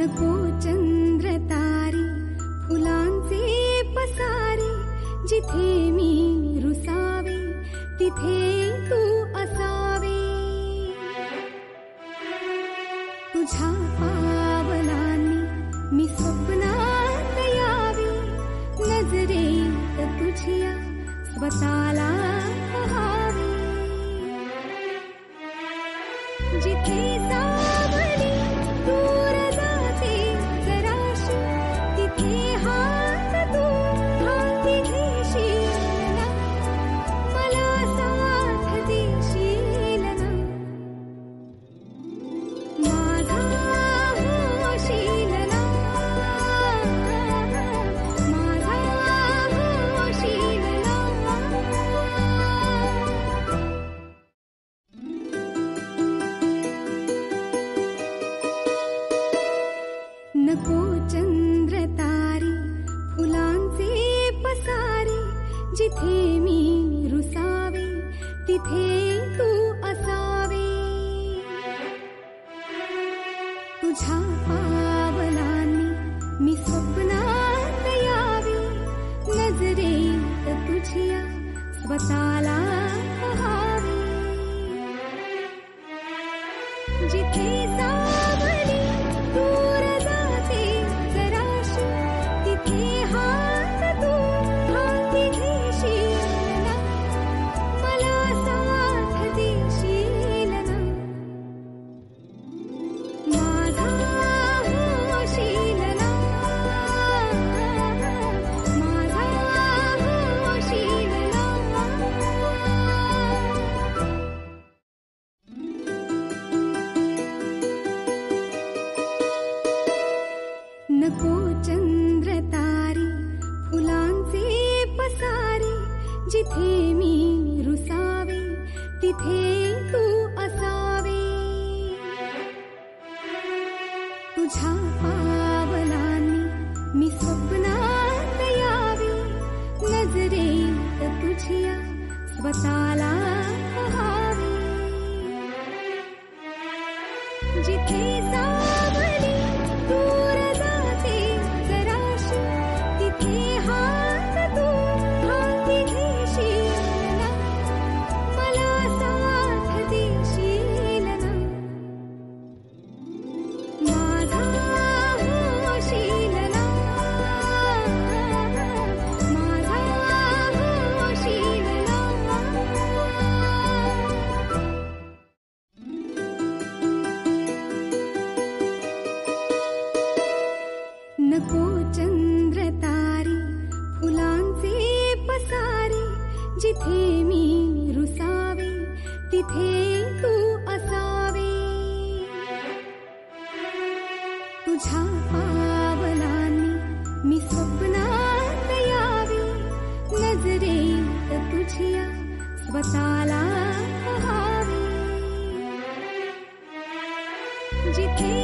नको चंद्र तारे फुलांचे पसारे, जिथे मी रुसावे तिथे तू असावे. तुझ्या पावलांनी मी स्वप्नात यावे, नजरेत तुझ्या स्वतःला पहावे. जिथे सावली दूर जाते जराशी, तिथे हात तू हाती घेशील ना, मला साथ देशील ना. माझा होशील ना, माझा होशील ना. नको चंद्र तारे फुलांचे पसारे, जिथे मी रुसावे तिथे तू असावे. तुझ्या पावलांनी मी स्वप्नात यावे, नजरेत तुझ्या स्वतःला पहावे. जिथे सावली दूर जाते जराशी, तिथे हात तू हाती घेशील ना, मला साथ देशील ना. माझा होशील ना, माझा होशील ना. नको चंद्र तारे फुलांचे पसारे, जिथे मी रुसावे तिथे तू असावे. तुझ्या पावलांनी मी स्वप्नात यावे, नजरेत तुझ्या स्वतःला पहावे. जिथे सावली दूर जाते जराशी, तिथे हात तू हाती घेशील ना, मला साथ देशील ना. माझा होशील ना, माझा होशील ना. नको चंद्र तारे फुलांचे पसारे, जिथे मी रुसावे तिथे तू असावे. तुझ्या पावलांनी मी स्वप्नात यावे, नजरेत तुझ्या स्वतःला पहावे. जिथे